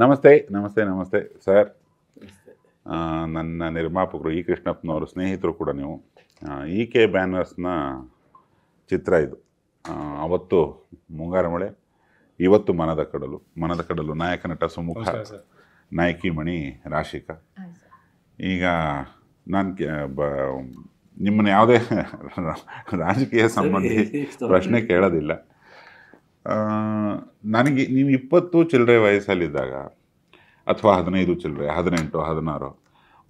ನಮಸ್ತೆ ನಮಸ್ತೆ ನಮಸ್ತೆ ಸರ್. ನನ್ನ ನಿರ್ಮಾಪಕರು ಇ ಕೃಷ್ಣಪ್ಪನವರು ಸ್ನೇಹಿತರು ಕೂಡ ನೀವು. ಕೆ ಬ್ಯಾನರ್ಸ್ನ ಚಿತ್ರ ಇದು. ಅವತ್ತು ಮುಂಗಾರು ಮಳೆ, ಇವತ್ತು ಮನದ ಕಡಲು ನಾಯಕ ನಟ ಸುಮುಖ, ನಾಯಕಿ ಮಣಿ ರಾಶಿಕಾ. ಈಗ ನಾನು ನಿಮ್ಮನ್ನು ಯಾವುದೇ ರಾಜಕೀಯ ಸಂಬಂಧಿ ಪ್ರಶ್ನೆ ಕೇಳೋದಿಲ್ಲ. ನನಗೆ ನೀವು 20 ಚಿಲ್ಲರೆ ವಯಸ್ಸಲ್ಲಿದ್ದಾಗ ಅಥವಾ 15 ಚಿಲ್ಲರೆ 18 16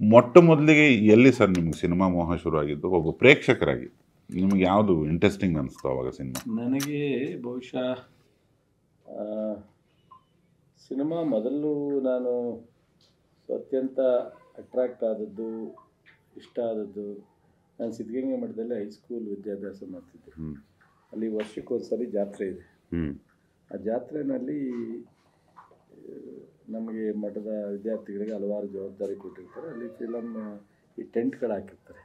ಮೊಟ್ಟ ಮೊದಲಿಗೆ ಎಲ್ಲಿ ಸರ್ ನಿಮ್ಗೆ ಸಿನಿಮಾ ಮೋಹ ಶುರುವಾಗಿದ್ದು? ಒಬ್ಬ ಪ್ರೇಕ್ಷಕರಾಗಿ ನಿಮ್ಗೆ ಯಾವುದು ಇಂಟ್ರೆಸ್ಟಿಂಗ್ ಅನಿಸ್ತು ಅವಾಗ ಸಿನಿಮಾ? ನನಗೆ ಬಹುಶಃ ಸಿನಿಮಾ ಮೊದಲು ನಾನು ಅತ್ಯಂತ ಅಟ್ರಾಕ್ಟ್ ಆದದ್ದು, ಇಷ್ಟ ಆದದ್ದು, ನಾನು ಸಿದ್ಧಗಂಗೆ ಮಠದಲ್ಲಿ ಹೈಸ್ಕೂಲ್ ವಿದ್ಯಾಭ್ಯಾಸ ಮಾಡ್ತಿದ್ದೆ. ಅಲ್ಲಿ ವರ್ಷಕ್ಕೊಂದ್ಸರಿ ಜಾತ್ರೆ ಇದೆ. ಆ ಜಾತ್ರೆಯಲ್ಲಿ ನಮಗೆ ಮಠದ ವಿದ್ಯಾರ್ಥಿಗಳಿಗೆ ಹಲವಾರು ಜವಾಬ್ದಾರಿ ಕೊಟ್ಟಿರ್ತಾರೆ. ಅಲ್ಲಿ ಫಿಲಮ್ ಈ ಟೆಂಟ್ಗಳು ಹಾಕಿರ್ತಾರೆ.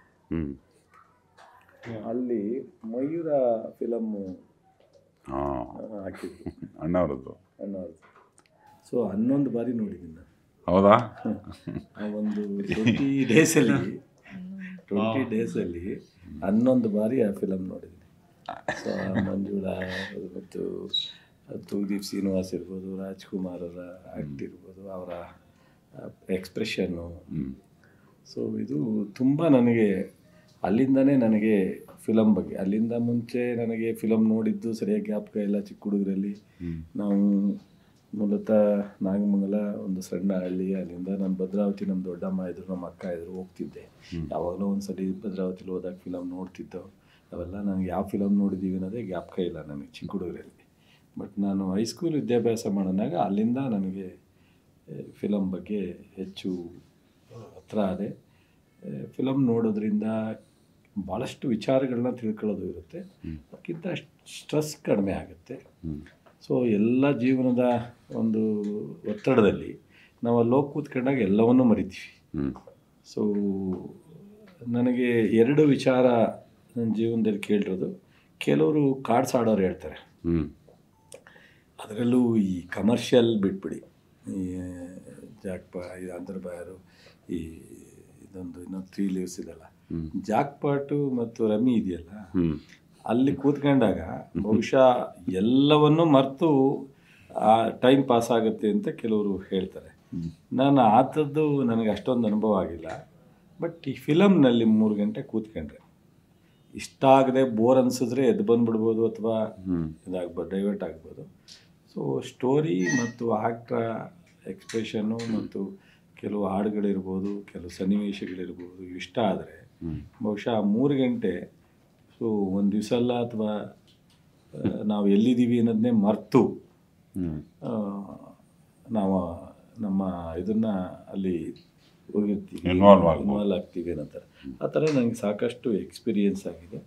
ಅಲ್ಲಿ ಮಯೂರ ಫಿಲಮ್ಮು ಹಾಕಿದ್ರು, ಅಣ್ಣವ್ರದ್ದು. ಸೊ 11 ಬಾರಿ ನೋಡಿದ್ದೀನಿ ನಾನು. ಹೌದಾ? ಆ ಒಂದು 20 ಡೇಸಲ್ಲಿ 11 ಬಾರಿ ಆ ಫಿಲಮ್ ನೋಡಿದ್ದೀನಿ. ಸೊ ಮಂಜುಳಾ ಮತ್ತು ತೂದೀಪ್ ಶ್ರೀನಿವಾಸ್ ಇರ್ಬೋದು, ರಾಜ್ಕುಮಾರ್ ಅವರ ಆ್ಯಕ್ಟ್ ಇರ್ಬೋದು, ಅವರ ಎಕ್ಸ್ಪ್ರೆಷನ್ನು. ಸೊ ಇದು ತುಂಬ ನನಗೆ ಅಲ್ಲಿಂದನೇ ನನಗೆ ಫಿಲಮ್ ಬಗ್ಗೆ, ಅಲ್ಲಿಂದ ಮುಂಚೆ ನನಗೆ ಫಿಲಮ್ ನೋಡಿದ್ದು ಸರಿಯಾಗಿ ಜ್ಞಾಪಕ ಇಲ್ಲ. ಚಿಕ್ಕ ಹುಡುಗರಲ್ಲಿ ನಾವು ಮೂಲತಃ ನಾಗಮಂಗಲ ಒಂದು ಸಣ್ಣ ಹಳ್ಳಿ, ಅಲ್ಲಿಂದ ನಾನು ಭದ್ರಾವತಿ, ನಮ್ಮ ದೊಡ್ಡಮ್ಮ ಇದ್ರು, ನಮ್ಮ ಅಕ್ಕ ಇದ್ರು, ಹೋಗ್ತಿದ್ದೆ. ಯಾವಾಗಲೂ ಒಂದು ಸಲ ಭದ್ರಾವತಿಲಿ ಹೋದಾಗ ಫಿಲಮ್ ನೋಡ್ತಿದ್ದೋ. ಅವೆಲ್ಲ ನನಗೆ ಯಾವ ಫಿಲಮ್ ನೋಡಿದ್ದೀವಿ ಅನ್ನೋದೇ ಜ್ಞಾಪಕ ಇಲ್ಲ ನನಗೆ ಚಿಕ್ಕ ಹುಡುಗರಲ್ಲಿ. ಬಟ್ ನಾನು ಹೈಸ್ಕೂಲ್ ವಿದ್ಯಾಭ್ಯಾಸ ಮಾಡೋದಾಗ ಅಲ್ಲಿಂದ ನನಗೆ ಫಿಲಮ್ ಬಗ್ಗೆ ಹೆಚ್ಚು ಹತ್ರ ಆದೆ. ಫಿಲಮ್ ನೋಡೋದ್ರಿಂದ ಭಾಳಷ್ಟು ವಿಚಾರಗಳನ್ನ ತಿಳ್ಕೊಳ್ಳೋದು ಇರುತ್ತೆ, ಅದಕ್ಕಿಂತ ಸ್ಟ್ರೆಸ್ ಕಡಿಮೆ ಆಗುತ್ತೆ. ಸೊ ಎಲ್ಲ ಜೀವನದ ಒಂದು ಒತ್ತಡದಲ್ಲಿ ನಾವು ಅಲ್ಲಿ ಹೋಗಿ ಕೂತ್ಕೊಂಡಾಗ ಎಲ್ಲವನ್ನೂ ಮರಿತೀವಿ. ಸೊ ನನಗೆ 2 ವಿಚಾರ ನನ್ನ ಜೀವನದಲ್ಲಿ ಕೇಳಿರೋದು. ಕೆಲವರು ಕಾರ್ಡ್ಸ್ ಆಡೋರು ಹೇಳ್ತಾರೆ, ಅದರಲ್ಲೂ ಈ ಕಮರ್ಷಿಯಲ್ ಬಿಟ್ಬಿಡಿ, ಈ ಅಂದರ್ಬಾಯರು, ಈ ಇದೊಂದು ಇನ್ನೊಂದು 3 ಲೀವ್ಸ್ ಇದೆಲ್ಲ, ಜಾಕ್ಪಾಟು ಮತ್ತು ರಮ್ಮಿ ಇದೆಯಲ್ಲ, ಅಲ್ಲಿ ಕೂತ್ಕೊಂಡಾಗ ಬಹುಶಃ ಎಲ್ಲವನ್ನೂ ಮರೆತು ಆ ಟೈಮ್ ಪಾಸ್ ಆಗುತ್ತೆ ಅಂತ ಕೆಲವರು ಹೇಳ್ತಾರೆ. ನಾನು ಆ ಥರದ್ದು ನನಗೆ ಅಷ್ಟೊಂದು ಅನುಭವ ಆಗಿಲ್ಲ. ಬಟ್ ಈ ಫಿಲಮ್ನಲ್ಲಿ 3 ಗಂಟೆ ಕೂತ್ಕೊಂಡ್ರೆ ಇಷ್ಟ ಆಗದೆ ಬೋರ್ ಅನಿಸಿದ್ರೆ ಎದ್ದು ಬಂದುಬಿಡ್ಬೋದು, ಅಥವಾ ಇದಾಗ್ಬೋದು, ಡೈವರ್ಟ್ ಆಗ್ಬೋದು. ಸೊ ಸ್ಟೋರಿ ಮತ್ತು ಆ್ಯಕ್ಟ್ರ ಎಕ್ಸ್ಪ್ರೆಷನ್ನು ಮತ್ತು ಕೆಲವು ಹಾಡುಗಳಿರ್ಬೋದು, ಕೆಲವು ಸನ್ನಿವೇಶಗಳಿರ್ಬೋದು ಇಷ್ಟ ಆದರೆ ಬಹುಶಃ 3 ಗಂಟೆ ಸೊ ಒಂದು ದಿವಸ ಅಲ್ಲ, ಅಥವಾ ನಾವು ಎಲ್ಲಿದ್ದೀವಿ ಅನ್ನೋದನ್ನೇ ಮರೆತು ನಾವು ನಮ್ಮ ಇದನ್ನು ಅಲ್ಲಿ ಹೋಗಿರ್ತೀವಿ, ಇನ್ವಾಲ್ವ್ ಆಗ್ತೀವಿ ಅನ್ನೋಂತಾರೆ. ಆ ಥರ ನನಗೆ ಸಾಕಷ್ಟು ಎಕ್ಸ್ಪೀರಿಯೆನ್ಸ್ ಆಗಿದೆ.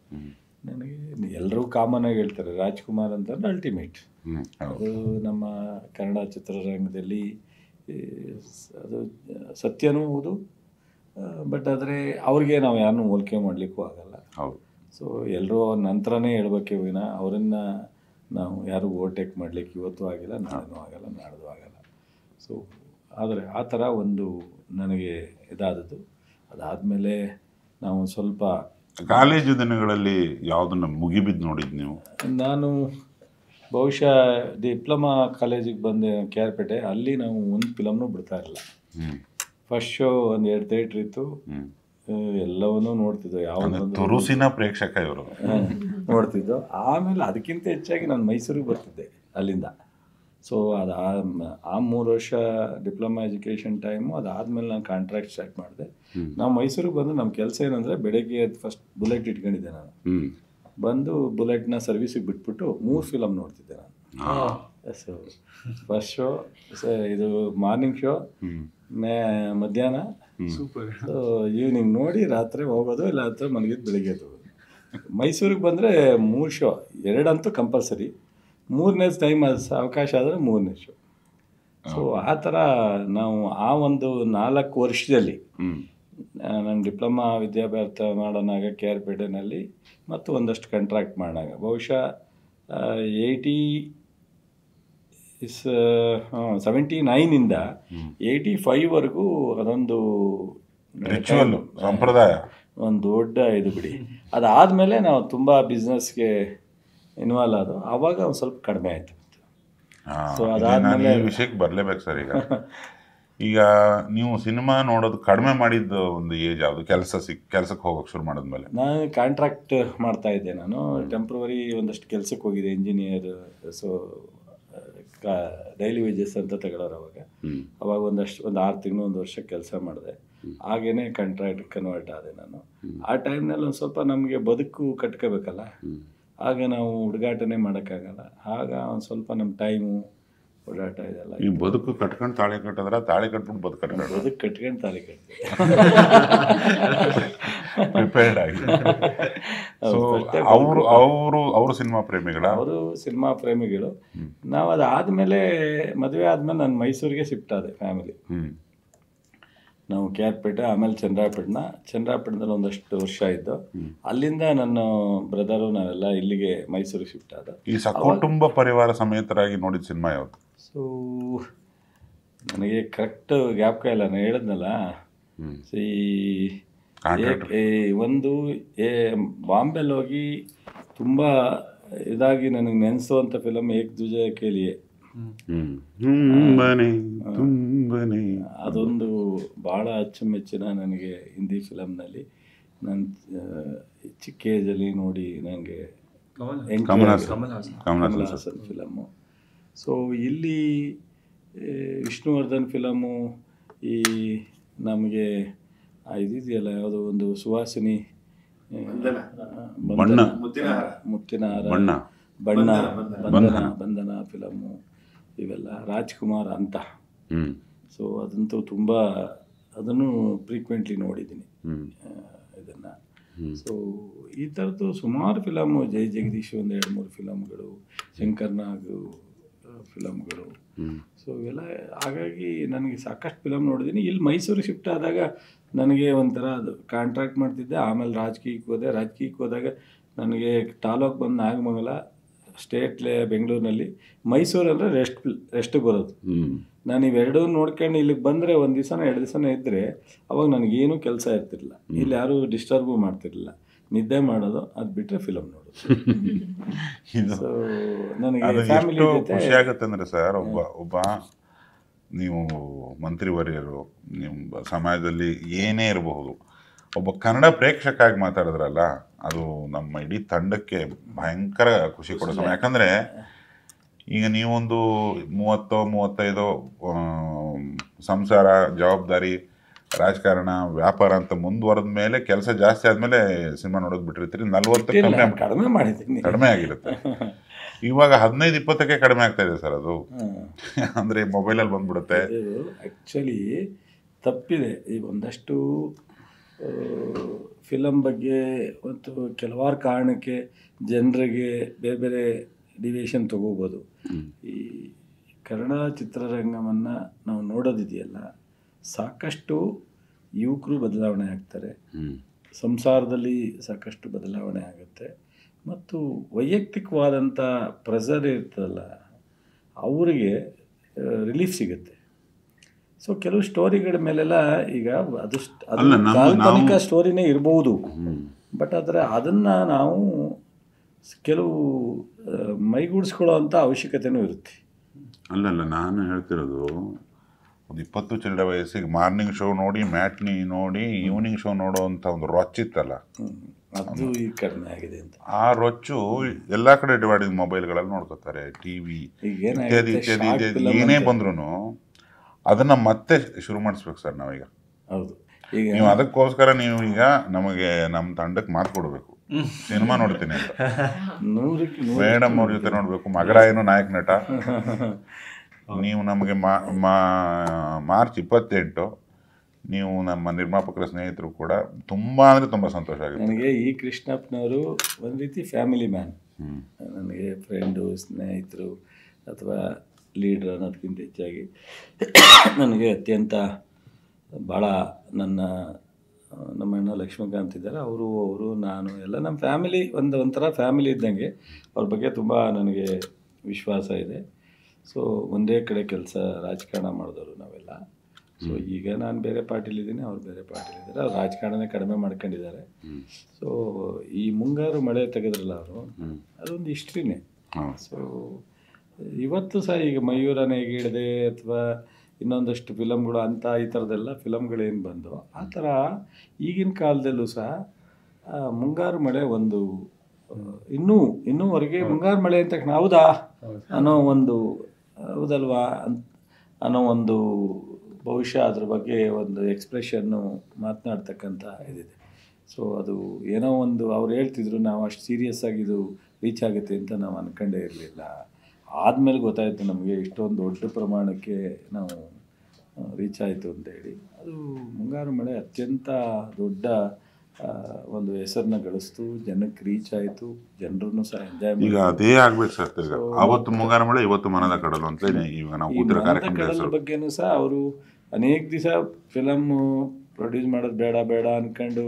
ನನಗೆ ಎಲ್ಲರೂ ಕಾಮನಾಗಿ ಹೇಳ್ತಾರೆ ರಾಜ್ಕುಮಾರ್ ಅಂತಂದ್ರೆ ಅಲ್ಟಿಮೇಟ್. ಅದು ನಮ್ಮ ಕನ್ನಡ ಚಿತ್ರರಂಗದಲ್ಲಿ ಅದು ಸತ್ಯನೂ ಹೌದು. ಬಟ್ ಆದರೆ ಅವ್ರಿಗೆ ನಾವು ಯಾರನ್ನೂ ಹೋಲಿಕೆ ಮಾಡಲಿಕ್ಕೂ ಆಗಲ್ಲ. ಸೊ ಎಲ್ಲರೂ ಅವ್ರ ನಂತರನೇ ಹೇಳ್ಬೇಕೆ ವಿನ ಅವರನ್ನು ನಾವು ಯಾರು ಓವರ್ಟೇಕ್ ಮಾಡಲಿಕ್ಕೆ ಇವತ್ತು ಆಗಿಲ್ಲ, ನಾಳೆನೂ ಆಗಲ್ಲ, ನಾಡ್ದು ಆಗಲ್ಲ. ಸೊ ಆದರೆ ಆ ಥರ ಒಂದು ನನಗೆ ಇದಾದದ್ದು. ಅದಾದಮೇಲೆ ನಾವು ಸ್ವಲ್ಪ ಕಾಲೇಜು ದಿನಗಳಲ್ಲಿ ಯಾವುದನ್ನು ಮುಗಿಬಿದ್ದು ನೋಡಿದ್ದು ನೀವು? ನಾನು ಬಹುಶಃ ಡಿಪ್ಲೊಮಾ ಕಾಲೇಜಿಗೆ ಬಂದೆ KR ಪೇಟೆ. ಅಲ್ಲಿ ನಾವು ಒಂದು ಫಿಲಮ್ನೂ ಬಿಡ್ತಾ ಇರಲಿಲ್ಲ. ಫಸ್ಟ್ ಶೋ ಒಂದು 2 ಥಿಯೇಟ್ರ್ ಇತ್ತು, ಎಲ್ಲವನ್ನೂ ನೋಡ್ತಿದ್ದೋ. ಯಾವ ತುರುಸಿನ ಪ್ರೇಕ್ಷಕ ಇವರು ನೋಡ್ತಿದ್ದೋ. ಆಮೇಲೆ ಅದಕ್ಕಿಂತ ಹೆಚ್ಚಾಗಿ ನಾನು ಮೈಸೂರಿಗೆ ಬರ್ತಿದ್ದೆ ಅಲ್ಲಿಂದ. ಸೊ ಅದು ಆ 3 ವರ್ಷ ಡಿಪ್ಲೊಮಾ ಎಜುಕೇಷನ್ ಟೈಮು. ಅದಾದಮೇಲೆ ನಾನು ಕಾಂಟ್ರಾಕ್ಟ್ ಸ್ಟಾರ್ಟ್ ಮಾಡಿದೆ. ನಾವು ಮೈಸೂರಿಗೆ ಬಂದು ನಮ್ಮ ಕೆಲಸ ಏನಂದರೆ, ಬೆಳಗ್ಗೆ ಫಸ್ಟ್ ಬುಲೆಟ್ ಇಟ್ಕೊಂಡಿದ್ದೆ ನಾನು. ಬಂದು ಬುಲೆಟ್ನ ಸರ್ವಿಸಿಗೆ ಬಿಟ್ಬಿಟ್ಟು 3 ಫಿಲಮ್ ನೋಡ್ತಿದ್ದೆ ನಾನು. ಸೊ ಫಸ್ಟ್ ಶೋ, ಇದು ಮಾರ್ನಿಂಗ್ ಶೋ, ಮಧ್ಯಾಹ್ನ, ಸೊ ಈವ್ನಿಂಗ್ ನೋಡಿ ರಾತ್ರಿ ಹೋಗೋದು, ಇಲ್ಲ ಹತ್ರ ಮನೆಗಿದ್ದು ಬೆಳಿಗ್ಗೆ ಹೋಗೋದು. ಮೈಸೂರಿಗೆ ಬಂದರೆ 3 ಶೋ, 2 ಅಂತೂ ಕಂಪಲ್ಸರಿ, 3ನೇ ಟೈಮ್ ಅವಕಾಶ ಆದರೆ 3ನೇ ಶೋ. ಸೊ ಆ ಥರ ನಾವು ಆ ಒಂದು 4 ವರ್ಷದಲ್ಲಿ ನಾನು ಡಿಪ್ಲೊಮಾ ವಿದ್ಯಾಭ್ಯಾಸ ಮಾಡೋನಾಗ KR ಪೇಟೆನಲ್ಲಿ ಮತ್ತು ಒಂದಷ್ಟು ಕಾಂಟ್ರಾಕ್ಟ್ ಮಾಡಿದಾಗ ಬಹುಶಃ ಇಸ್ 79ಇಂದ 85ವರೆಗೂ ಅದೊಂದು ರಿಚುವಲ್ ಸಂಪ್ರದಾಯ, ಒಂದು ದೊಡ್ಡ ಇದು ಬಿಡಿ. ಅದಾದಮೇಲೆ ನಾವು ತುಂಬ ಬಿಸ್ನೆಸ್ಗೆ ಇನ್ವಾಲ್ವ್ ಆದವು. ಆವಾಗ ಒಂದು ಸ್ವಲ್ಪ ಕಡಿಮೆ ಆಯಿತು. ಸೊ ಅದಾದ್ಮೇಲೆ ಈ ವಿಷಯಕ್ಕೆ ಬರಲೇಬೇಕು ಸರ್. ಈಗ ನೀವು ಸಿನಿಮಾ ನೋಡೋದು ಕಡಿಮೆ ಮಾಡಿದ್ದು ಒಂದು ಏಜ್ ಯಾವುದು? ಕೆಲಸಕ್ಕೆ ಹೋಗೋಕೆ ಶುರು ಮಾಡಿದ್ಮೇಲೆ? ನಾನು ಕಾಂಟ್ರಾಕ್ಟ್ ಮಾಡ್ತಾ ಇದ್ದೆ. ನಾನು ಟೆಂಪ್ರವರಿ ಒಂದಷ್ಟು ಕೆಲಸಕ್ಕೆ ಹೋಗಿದ್ದೆ, ಇಂಜಿನಿಯರ್. ಸೊ ಡೈಲಿ ವೇಜಸ್ ಅಂತ ತಗೊಳ್ಳೋರು ಅವಾಗ ಒಂದು 6 ತಿಂಗಳು 1 ವರ್ಷ ಕೆಲಸ ಮಾಡಿದೆ. ಹಾಗೇನೆ ಕಾಂಟ್ರಾಕ್ಟ್ ಕನ್ವರ್ಟ್ ಆದೆ ನಾನು. ಆ ಟೈಮ್ನಲ್ಲಿ ಒಂದು ಸ್ವಲ್ಪ ನಮಗೆ ಬದುಕು ಕಟ್ಕೋಬೇಕಲ್ಲ, ಆಗ ನಾವು ಹುಡುಗಾಟನೇ ಮಾಡೋಕ್ಕಾಗಲ್ಲ. ಆಗ ಒಂದು ಸ್ವಲ್ಪ ನಮ್ಮ ಟೈಮು ಓಡಾಟ ಇದೆಲ್ಲ. ಈ ಬದುಕು ಕಟ್ಕೊಂಡು ತಾಳಿ ಕಟ್ಟಿದ್ರೆ ತಾಳಿ ಕಟ್ಬಿಟ್ಟು ಬದುಕು ಕಟ್ಕೊಂಡು ತಾಳಿ ಕಟ್ತೀವಿ ಪ್ರಿಪೇರ್ಡ್ ಆಗಿ. ಅವರು ಸಿನಿಮಾ ಪ್ರೇಮಿಗಳ? ಅವರು ಸಿನಿಮಾ ಪ್ರೇಮಿಗಳು. ನಾವು ಅದಾದಮೇಲೆ ಮದುವೆ ಆದಮೇಲೆ ನಾನು ಮೈಸೂರಿಗೆ ಶಿಫ್ಟ್ ಆದೆ ಫ್ಯಾಮಿಲಿ. ನಾವು KR ಪೇಟೆ, ಆಮೇಲೆ ಚಂದ್ರಾಪಟ್ಟಣದಲ್ಲಿ ಒಂದಷ್ಟು ವರ್ಷ ಇದ್ದು. ಅಲ್ಲಿಂದ ನನ್ನ ಬ್ರದರು ನಾವೆಲ್ಲ ಇಲ್ಲಿಗೆ ಮೈಸೂರಿಗೆ ಶಿಫ್ಟ್ ಆದ. ಈ ಸಕುಟುಂಬ ಪರಿವಾರ ಸಮೇತರಾಗಿ ನೋಡಿದ ಸಿನಿಮಾ ಯಾವುದು? ಸೊ ನನಗೆ ಕರೆಕ್ಟ್ ಜ್ಞಾಪಕ ಇಲ್ಲ. ನಾನು ಹೇಳಿದ್ನಲ್ಲ, ಒಂದು ಬಾಂಬೆಲಿ ಹೋಗಿ ತುಂಬ ಇದಾಗಿ ನನಗೆ ನೆನೆಸುವಂಥ ಫಿಲಮ್ ಏಕ್ ದುಜೆ ಕೇಳಿಯೇ. ಅದೊಂದು ಭಾಳ ಅಚ್ಚುಮೆಚ್ಚಿನ ನನಗೆ ಹಿಂದಿ ಫಿಲಮ್ನಲ್ಲಿ. ನಾನು ಚಿಕ್ಕ ಏಜಲ್ಲಿ ನೋಡಿ ನನಗೆ ಕಮಲ್ ಹಾಸನ್ ಫಿಲಮ್ಮು. ಸೊ ಇಲ್ಲಿ ವಿಷ್ಣುವರ್ಧನ್ ಫಿಲಮ್ಮು, ಈ ನಮಗೆ ಇದಿದೆಯಲ್ಲ ಯಾವುದೋ ಒಂದು ಸುವಾಸಿನಿ, ಮುತ್ತಿನ ಬಂಧನ ಫಿಲಮ್ಮು, ಇವೆಲ್ಲ ರಾಜ್ಕುಮಾರ್ ಅಂತ. ಸೊ ಅದಂತೂ ತುಂಬ, ಅದನ್ನು ಫ್ರೀಕ್ವೆಂಟ್ಲಿ ನೋಡಿದ್ದೀನಿ ಇದನ್ನು. ಸೊ ಈ ಥರದ್ದು ಸುಮಾರು ಫಿಲಮ್ಮು, ಜೈ ಜಗದೀಶ್ ಒಂದು 2-3 ಫಿಲಮ್ಗಳು, ಶಂಕರ್ ನಾಗ್ ಫಿಲಮ್ಗಳು. ಸೊ ಇವೆಲ್ಲ ಹಾಗಾಗಿ ನನಗೆ ಸಾಕಷ್ಟು ಫಿಲಮ್ ನೋಡಿದ್ದೀನಿ. ಇಲ್ಲಿ ಮೈಸೂರಿಗೆ ಶಿಫ್ಟ್ ಆದಾಗ ನನಗೆ ಒಂಥರ ಅದು ಕಾಂಟ್ರಾಕ್ಟ್ ಮಾಡ್ತಿದ್ದೆ. ಆಮೇಲೆ ರಾಜಕೀಯಕ್ಕೆ ಹೋದಾಗ ನನಗೆ ತಾಲೂಕು ಬಂದು ನಾಗಮಂಗಲ, ಸ್ಟೇಟ್ಲೇ ಬೆಂಗಳೂರಿನಲ್ಲಿ. ಮೈಸೂರಂದರೆ ರೆಸ್ಟಿಗೆ ಬರೋದು. ನಾನು ಇವೆರಡೂ ನೋಡ್ಕೊಂಡು ಇಲ್ಲಿಗೆ ಬಂದರೆ 1 ದಿವಸನ 2 ದಿವಸನ ಇದ್ದರೆ ಅವಾಗ ನನಗೇನು ಕೆಲಸ ಇರ್ತಿರಲಿಲ್ಲ. ಇಲ್ಲಿ ಯಾರೂ ಡಿಸ್ಟರ್ಬು ಮಾಡ್ತಿರಲಿಲ್ಲ. ನಿದ್ದೆ ಮಾಡೋದು, ಅದು ಬಿಟ್ಟರೆ ಫಿಲಮ್ ನೋಡೋದು. ಸೊ ನನಗೆ ಫ್ಯಾಮಿಲಿ ಖುಷಿ ಆಗುತ್ತೆ ಅಂದರೆ ಸರ್, ಒಬ್ಬ ನೀವು ಮಂತ್ರಿವರ್ಯರು, ನಿಮ್ಮ ಸಮಾಜದಲ್ಲಿ ಏನೇ ಇರಬಹುದು, ಒಬ್ಬ ಕನ್ನಡ ಪ್ರೇಕ್ಷಕಾಗಿ ಮಾತಾಡಿದ್ರಲ್ಲ, ಅದು ನಮ್ಮ ಇಡೀ ತಂಡಕ್ಕೆ ಭಯಂಕರ ಖುಷಿ ಕೊಡೋ ಸಮಯ. ಯಾಕಂದರೆ ಈಗ ನೀವೊಂದು 30-35 ಸಂಸಾರ, ಜವಾಬ್ದಾರಿ, ರಾಜಕಾರಣ, ವ್ಯಾಪಾರ ಅಂತ ಮುಂದುವರೆದ ಮೇಲೆ, ಕೆಲಸ ಜಾಸ್ತಿ ಆದಮೇಲೆ ಸಿನಿಮಾ ನೋಡೋದು ಬಿಟ್ಟಿರ್ತೀರಿ. 40 ಕಡಿಮೆ ಆಗಿರುತ್ತೆ. ಇವಾಗ 15-20ಕ್ಕೆ ಕಡಿಮೆ ಆಗ್ತಾ ಇದೆ ಸರ್. ಅದು ಅಂದರೆ ಮೊಬೈಲಲ್ಲಿ ಬಂದ್ಬಿಡುತ್ತೆ. ಆ್ಯಕ್ಚುಲಿ ತಪ್ಪಿದೆ. ಈಗ ಒಂದಷ್ಟು ಫಿಲಮ್ ಬಗ್ಗೆ ಮತ್ತು ಕೆಲವಾರು ಕಾರಣಕ್ಕೆ ಜನರಿಗೆ ಬೇರೆ ಬೇರೆ ಡಿವಿಷನ್ ತಗೋಬೋದು. ಈ ಕನ್ನಡ ಚಿತ್ರರಂಗವನ್ನು ನಾವು ನೋಡೋದಿದೆಯಲ್ಲ, ಸಾಕಷ್ಟು ಯುವಕರು ಬದಲಾವಣೆ ಆಗ್ತಾರೆ, ಸಂಸಾರದಲ್ಲಿ ಸಾಕಷ್ಟು ಬದಲಾವಣೆ ಆಗುತ್ತೆ, ಮತ್ತು ವೈಯಕ್ತಿಕವಾದಂಥ ಪ್ರೆಷರ್ ಇರ್ತದಲ್ಲ, ಅವರಿಗೆ ರಿಲೀಫ್ ಸಿಗುತ್ತೆ. ಸೊ ಕೆಲವು ಸ್ಟೋರಿಗಳ ಮೇಲೆಲ್ಲ ಈಗ ಅದು ಕಾಲ್ಪನಿಕ ಸ್ಟೋರಿನೇ ಇರ್ಬೋದು, ಬಟ್ ಆದರೆ ಅದನ್ನು ನಾವು ಕೆಲವು ಮೈಗೂಡಿಸ್ಕೊಳ್ಳೋ ಅಂಥ ಅವಶ್ಯಕತೆಯೂ ಇರುತ್ತೆ. ಅಲ್ಲಲ್ಲ, ನಾನು ಹೇಳ್ತಿರೋದು ಒಂದು 20 ಚಿಲ್ಲರೆ ವಯಸ್ಸಿಗೆ ಮಾರ್ನಿಂಗ್ ಶೋ ನೋಡಿ, ಮ್ಯಾಟ್ನಿ ನೋಡಿ, ಈವ್ನಿಂಗ್ ಶೋ ನೋಡೋ ಅಂಥ ಒಂದು ರೊಚ್ಚಿತ್ತಲ್ಲ, ಅದು ಈಗ ಕಡಿಮೆ ಆಗಿದೆ ಅಂತ. ಆ ರೊಚ್ಚು ಎಲ್ಲ ಕಡೆ ಡಿವೈಡ್. ಮೊಬೈಲ್ಗಳಲ್ಲಿ ನೋಡ್ಕೋತಾರೆ, TV ಇತ್ಯಾದಿ ಇತ್ಯಾದಿ ಏನೇ ಬಂದ್ರೂ ಅದನ್ನು ಮತ್ತೆ ಶುರು ಮಾಡಿಸ್ಬೇಕು ಸರ್ ನಾವೀಗ. ಹೌದು, ಈಗ ನೀವು ಅದಕ್ಕೋಸ್ಕರ ನೀವು ಈಗ ನಮಗೆ ನಮ್ಮ ತಂಡಕ್ಕೆ ಮಾತು ಕೊಡಬೇಕು, ಸಿನಿಮಾ ನೋಡ್ತೀನಿ ಅಂತ. ಮೇಡಮ್ ಅವ್ರ ಜೊತೆ ನೋಡಬೇಕು. ಮಗಡ ಏನು ನಾಯಕ ನಟ. ನೀವು ನಮಗೆ ಮಾರ್ಚ್ 28 ನೀವು ನಮ್ಮ ನಿರ್ಮಾಪಕರ ಸ್ನೇಹಿತರು ಕೂಡ ತುಂಬ ಅಂದರೆ ತುಂಬ ಸಂತೋಷ ಆಗುತ್ತೆ ನನಗೆ. ಈ ಕೃಷ್ಣಪ್ಪನವರು ಒಂದು ರೀತಿ ಫ್ಯಾಮಿಲಿ ಮ್ಯಾನ್. ನನಗೆ ಫ್ರೆಂಡು, ಸ್ನೇಹಿತರು ಅಥವಾ ಲೀಡ್ರ್ ಅನ್ನೋದಕ್ಕಿಂತ ಹೆಚ್ಚಾಗಿ ನನಗೆ ಅತ್ಯಂತ ಭಾಳ ನಮ್ಮ ಅಣ್ಣ ಲಕ್ಷ್ಮೀಕಾಂತ್ ಇದ್ದಾರೆ, ಅವರು ನಾನು ಎಲ್ಲ ನಮ್ಮ ಫ್ಯಾಮಿಲಿ ಒಂಥರ ಫ್ಯಾಮಿಲಿ ಇದ್ದಂಗೆ. ಅವ್ರ ಬಗ್ಗೆ ತುಂಬ ನನಗೆ ವಿಶ್ವಾಸ ಇದೆ. ಸೊ ಒಂದೇ ಕಡೆ ಕೆಲಸ ರಾಜಕಾರಣ ಮಾಡಿದವರು ನಾವೆಲ್ಲ. ಸೊ ಈಗ ನಾನು ಬೇರೆ ಪಾರ್ಟಿಲಿದ್ದೀನಿ, ಅವ್ರು ಬೇರೆ ಪಾರ್ಟಿಲಿದ್ದಾರೆ. ಅವ್ರು ರಾಜಕಾರಣನೇ ಕಡಿಮೆ ಮಾಡ್ಕೊಂಡಿದ್ದಾರೆ. ಸೊ ಈ ಮುಂಗಾರು ಮಳೆ ತೆಗೆದ್ರಲ್ಲ ಅವರು, ಅದೊಂದು ಹಿಸ್ಟ್ರಿನೇ. ಸೊ ಇವತ್ತು ಸಹ ಈಗ ಮಯೂರನೇ ಹೇಳಿದೆ ಅಥವಾ ಇನ್ನೊಂದಷ್ಟು ಫಿಲಮ್ಗಳು ಅಂತ ಈ ಥರದ್ದೆಲ್ಲ ಫಿಲಮ್ಗಳೇನು ಬಂದು ಆ ಥರ ಈಗಿನ ಕಾಲದಲ್ಲೂ ಸಹ ಮುಂಗಾರು ಮಳೆ ಒಂದು ಇನ್ನೂವರೆಗೆ ಮುಂಗಾರು ಮಳೆ ಅಂತ ತಕ್ಷಣ ಹೌದಾ ಅನ್ನೋ ಒಂದು ಹೌದಲ್ವಾ ಅನ್ನೋ ಒಂದು ಬಹುಶಃ ಅದ್ರ ಬಗ್ಗೆ ಒಂದು ಎಕ್ಸ್ಪ್ರೆಷನ್ನು ಮಾತನಾಡ್ತಕ್ಕಂಥ ಇದಿದೆ. ಸೊ ಅದು ಏನೋ ಒಂದು ಅವ್ರು ಹೇಳ್ತಿದ್ರು, ನಾವು ಅಷ್ಟು ಸೀರಿಯಸ್ ಆಗಿ ಇದು ರೀಚ್ ಆಗುತ್ತೆ ಅಂತ ನಾವು ಅಂದ್ಕೊಂಡೇ ಇರಲಿಲ್ಲ. ಆದಮೇಲೆ ಗೊತ್ತಾಯಿತು ನಮಗೆ ಇಷ್ಟೊಂದು ದೊಡ್ಡ ಪ್ರಮಾಣಕ್ಕೆ ನಾವು ರೀಚ್ ಆಯಿತು ಅಂತೇಳಿ. ಅದು ಮುಂಗಾರು ಮಳೆ ಅತ್ಯಂತ ದೊಡ್ಡ ಒಂದು ಹೆಸರನ್ನ ಗಳಿಸ್ತು, ಜನಕ್ಕೆ ರೀಚ್ ಆಯಿತು, ಜನರನ್ನು ಸಹ ಎಂಜಾಯ್ ಮಾಡಿ. ಈಗ ಅದೇ ಆಗ್ಬೇಕು ಸರ್. ಅವತ್ತು ಮುಂಗಾರು ಮಳೆ, ಇವತ್ತು ಮನದ ಕಡಲು ಅಂತ ಈಗ ನಾವು ಕಡಲ ಬಗ್ಗೆನೂ ಸಹ ಅವರು ಅನೇಕ ದಿವಸ ಫಿಲಮ್ಮು ಪ್ರೊಡ್ಯೂಸ್ ಮಾಡೋದು ಬೇಡ ಅಂದ್ಕೊಂಡು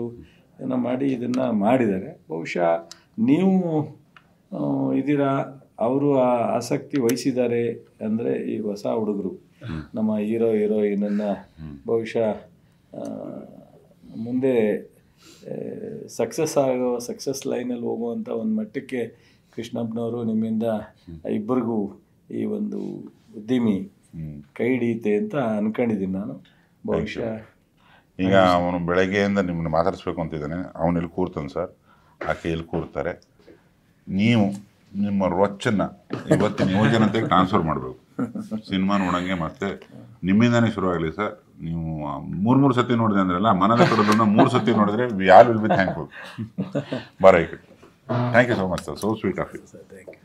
ಏನೋ ಮಾಡಿ ಇದನ್ನು ಮಾಡಿದ್ದಾರೆ. ಬಹುಶಃ ನೀವು ಇದ್ದೀರಾ, ಅವರು ಆಸಕ್ತಿ ವಹಿಸಿದ್ದಾರೆ ಅಂದರೆ ಈ ಹೊಸ ಹುಡುಗರು ನಮ್ಮ ಹೀರೋಯಿನನ್ನು ಬಹುಶಃ ಮುಂದೆ ಸಕ್ಸಸ್ ಲೈನಲ್ಲಿ ಹೋಗುವಂಥ ಒಂದು ಮಟ್ಟಕ್ಕೆ ಕೃಷ್ಣಪ್ಪನವರು ನಿಮ್ಮಿಂದ ಇಬ್ಬರಿಗೂ ಈ ಒಂದು ಉದ್ಯಮಿ ಕೈ ಹಿಡಿಯುತ್ತೆ ಅಂತ ಅಂದ್ಕೊಂಡಿದ್ದೀನಿ ನಾನು. ಬಹುಶಃ ಈಗ ಅವನು ಬೆಳಗ್ಗೆಯಿಂದ ನಿಮ್ಮನ್ನು ಮಾತಾಡಿಸ್ಬೇಕು ಅಂತಿದ್ದಾನೆ. ಅವನು ಎಲ್ಲಿ ಕೂರ್ತಾನೆ ಸರ್, ಆಕೆ ಎಲ್ಲಿ ಕೂರ್ತಾರೆ. ನೀವು ನಿಮ್ಮ ರೊಚ್ಚನ್ನು ಇವತ್ತಿನ ಯುವಜನತೆಗೆ ಟ್ರಾನ್ಸ್ಫರ್ ಮಾಡಬೇಕು. ಸಿನಿಮಾ ನೋಡೋಂಗೆ ಮತ್ತೆ ನಿಮ್ಮಿಂದಾನೇ ಶುರುವಾಗಲಿ ಸರ್. ನೀವು 3 ಸತಿ ನೋಡಿದೆ ಅಂದ್ರಲ್ಲ, ಮನದ ಕಡಲನ್ನು 3 ಸತಿ ನೋಡಿದ್ರೆ we all will be thankful. ಬಾರೈಕ್. Thank you so much sir, so sweet of you. Thank you.